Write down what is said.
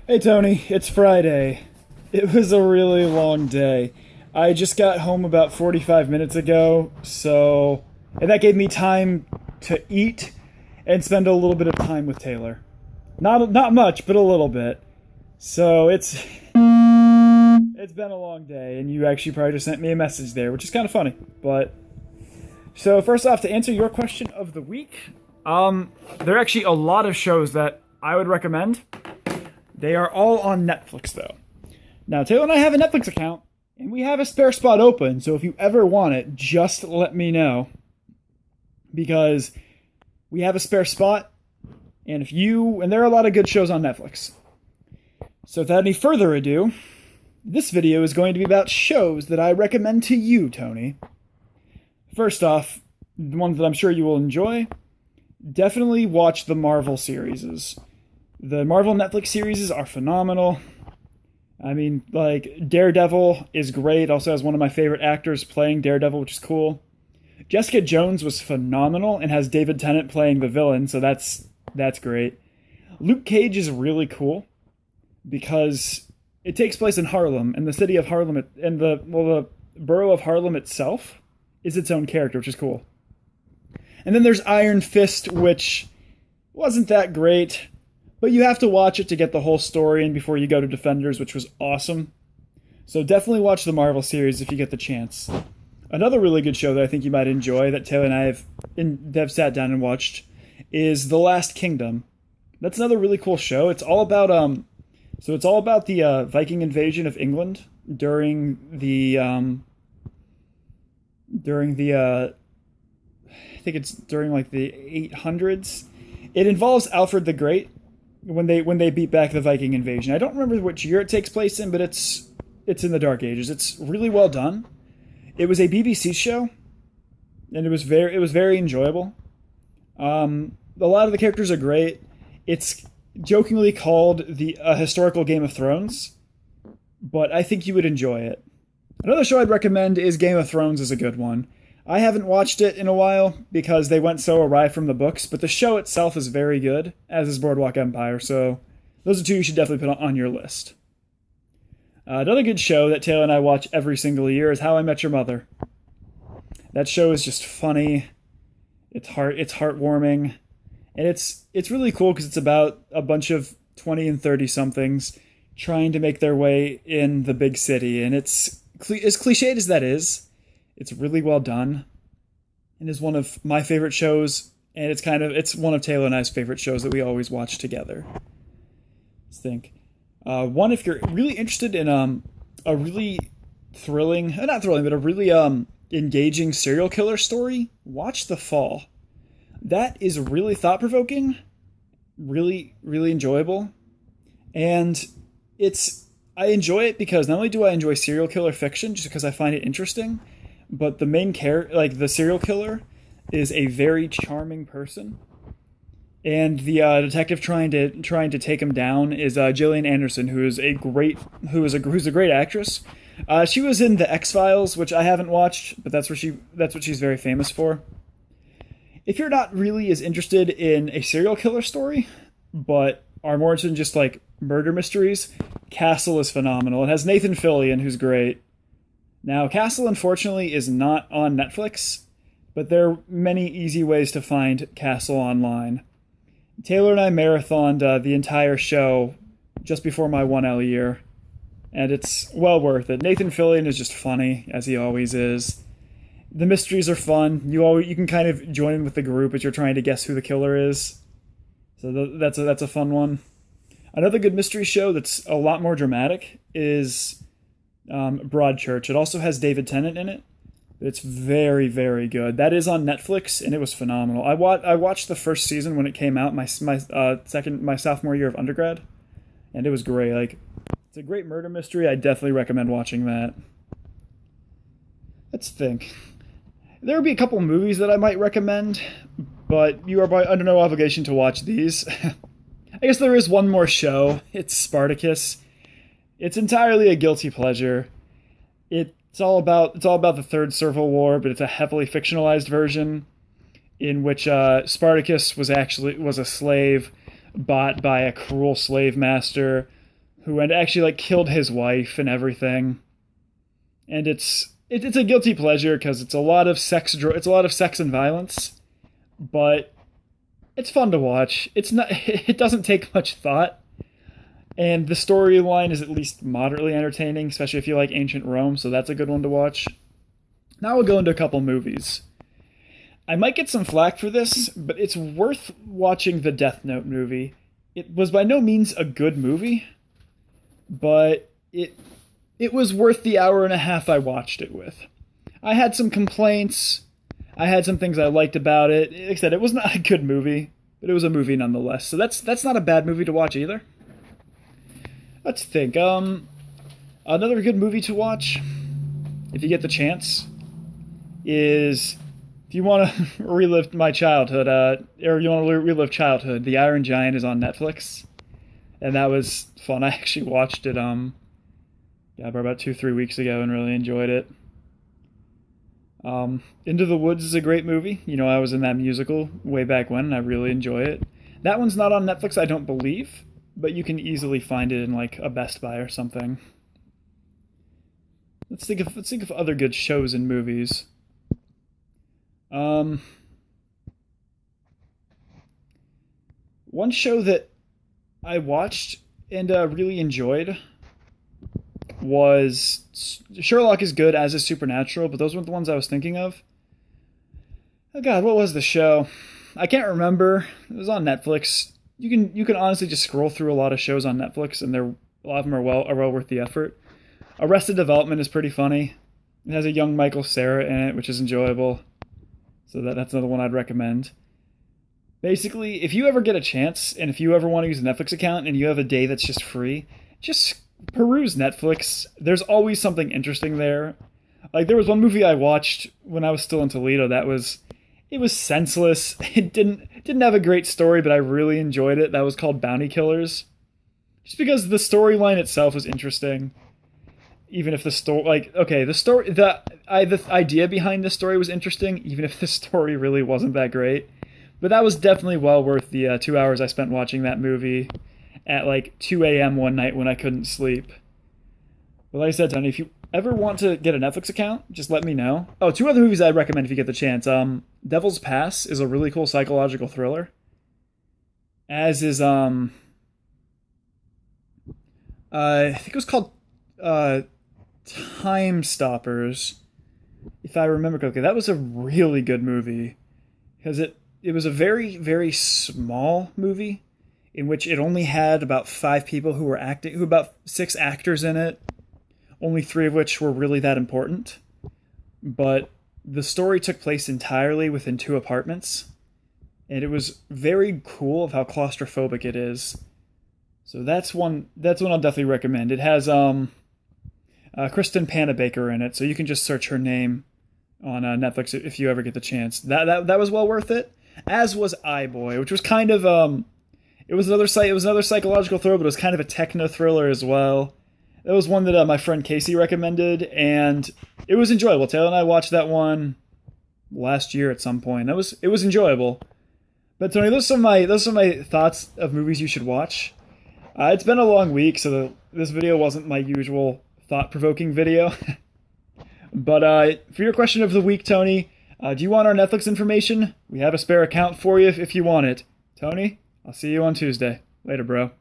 Hey Tony, it's Friday. It was a really long day. I just got home about 45 minutes ago, and that gave me time to eat and spend a little bit of time with Taylor. Not much, but a little bit. So it's been a long day, and you actually probably just sent me a message there, which is kind of funny. But so first off, to answer your question of the week, there are actually a lot of shows that I would recommend. They are all on Netflix, though. Now, Taylor and I have a Netflix account, and we have a spare spot open, so if you ever want it, just let me know. Because we have a spare spot, and there are a lot of good shows on Netflix. So without any further ado, this video is going to be about shows that I recommend to you, Tony. First off, the ones that I'm sure you will enjoy, definitely watch the Marvel series. The Marvel Netflix series are phenomenal. I mean, like, Daredevil is great. Also has one of my favorite actors playing Daredevil, which is cool. Jessica Jones was phenomenal and has David Tennant playing the villain, so that's great. Luke Cage is really cool because it takes place in Harlem, and the city of Harlem, and the borough of Harlem itself is its own character, which is cool. And then there's Iron Fist, which wasn't that great, but you have to watch it to get the whole story and before you go to Defenders, which was awesome. So definitely watch the Marvel series if you get the chance. Another really good show that I think you might enjoy that Taylor and I have sat down and watched is The Last Kingdom. That's another really cool show. It's all about the Viking invasion of England during the I think it's during like the 800s. It involves Alfred the Great when they beat back the Viking invasion. I don't remember which year it takes place in, but it's in the Dark Ages. It's really well done. It was a BBC show, and it was very enjoyable. A lot of the characters are great. It's jokingly called the historical Game of Thrones, but I think you would enjoy it. Another show I'd recommend is Game of Thrones is a good one. I haven't watched it in a while because they went so awry from the books, but the show itself is very good, as is Boardwalk Empire, so those are two you should definitely put on your list. Another good show that Taylor and I watch every single year is How I Met Your Mother. That show is just funny, it's heartwarming, and it's really cool because it's about a bunch of 20 and 30-somethings trying to make their way in the big city, and it's as cliched as that is, it's really well done, and is one of my favorite shows, and it's one of Taylor and I's favorite shows that we always watch together. Let's think. One, if you're really interested in a really a really engaging serial killer story, watch The Fall. That is really thought-provoking, really, really enjoyable, and I enjoy it because not only do I enjoy serial killer fiction just because I find it interesting, but the main character, like the serial killer, is a very charming person, and the detective trying to take him down is Gillian Anderson, who's a great actress. She was in The X-Files, which I haven't watched, but that's what she's very famous for. If you're not really as interested in a serial killer story, but are more interested in just like murder mysteries, Castle is phenomenal. It has Nathan Fillion, who's great. Now, Castle, unfortunately, is not on Netflix, but there are many easy ways to find Castle online. Taylor and I marathoned the entire show just before my 1L year, and it's well worth it. Nathan Fillion is just funny, as he always is. The mysteries are fun. You can kind of join in with the group as you're trying to guess who the killer is. So that's a fun one. Another good mystery show that's a lot more dramatic is Broadchurch. It also has David Tennant in it. It's very, very good. That is on Netflix, and it was phenomenal. I watched the first season when it came out, my sophomore year of undergrad, and it was great. Like, it's a great murder mystery. I definitely recommend watching that. Let's think. There would be a couple movies that I might recommend, but you are under no obligation to watch these. I guess there is one more show. It's Spartacus. It's entirely a guilty pleasure. It's all about the Third Civil War, but it's a heavily fictionalized version in which Spartacus was a slave bought by a cruel slave master who had actually like killed his wife and everything. And it's a guilty pleasure because it's a lot of it's a lot of sex and violence, but it's fun to watch. It's not it doesn't take much thought. And the storyline is at least moderately entertaining, especially if you like ancient Rome, so that's a good one to watch. Now we'll go into a couple movies. I might get some flack for this, but it's worth watching the Death Note movie. It was by no means a good movie, but it was worth the hour and a half I watched it with. I had some complaints. I had some things I liked about it. Like I said, it was not a good movie, but it was a movie nonetheless. So that's not a bad movie to watch either. Let's think. Another good movie to watch, if you get the chance, is if you want to relive my childhood, or you want to relive childhood, The Iron Giant is on Netflix, and that was fun. I actually watched it about 2-3 weeks ago and really enjoyed it. Into the Woods is a great movie. You know, I was in that musical way back when, and I really enjoy it. That one's not on Netflix, I don't believe, but you can easily find it in like a Best Buy or something. Let's think of other good shows and movies. One show that I watched and really enjoyed was Sherlock is good, as is Supernatural, but those weren't the ones I was thinking of. Oh god, what was the show? I can't remember. It was on Netflix. You can honestly just scroll through a lot of shows on Netflix, and a lot of them are well worth the effort. Arrested Development is pretty funny. It has a young Michael Cera in it, which is enjoyable. So that's another one I'd recommend. Basically, if you ever get a chance, and if you ever want to use a Netflix account, and you have a day that's just free, just peruse Netflix. There's always something interesting there. Like, there was one movie I watched when I was still in Toledo it was senseless. It didn't have a great story, but I really enjoyed it. That was called Bounty Killers. Just because the storyline itself was interesting. Even if the story, the idea behind the story was interesting, even if the story really wasn't that great. But that was definitely well worth the 2 hours I spent watching that movie at like 2 a.m. one night when I couldn't sleep. But like I said, Tony, if you ever want to get a Netflix account, just let me know. Oh, two other movies I'd recommend if you get the chance. Devil's Pass is a really cool psychological thriller. As is, I think it was called Time Stoppers, if I remember correctly. That was a really good movie because it was a very, very small movie in which it only had about 5 people who were acting, about 6 actors in it, only 3 of which were really that important. But the story took place entirely within 2 apartments, and it was very cool of how claustrophobic it is. So that's one I'll definitely recommend. It has Kristen Panabaker in it, so you can just search her name on Netflix if you ever get the chance. That was well worth it. As was iBoy, which was kind of it was another psychological thriller, but it was kind of a techno thriller as well. That was one that my friend Casey recommended, and it was enjoyable. Taylor and I watched that one last year at some point. It was enjoyable. But Tony, those are my thoughts of movies you should watch. It's been a long week, so this video wasn't my usual thought-provoking video. But for your question of the week, Tony, do you want our Netflix information? We have a spare account for you if you want it. Tony, I'll see you on Tuesday. Later, bro.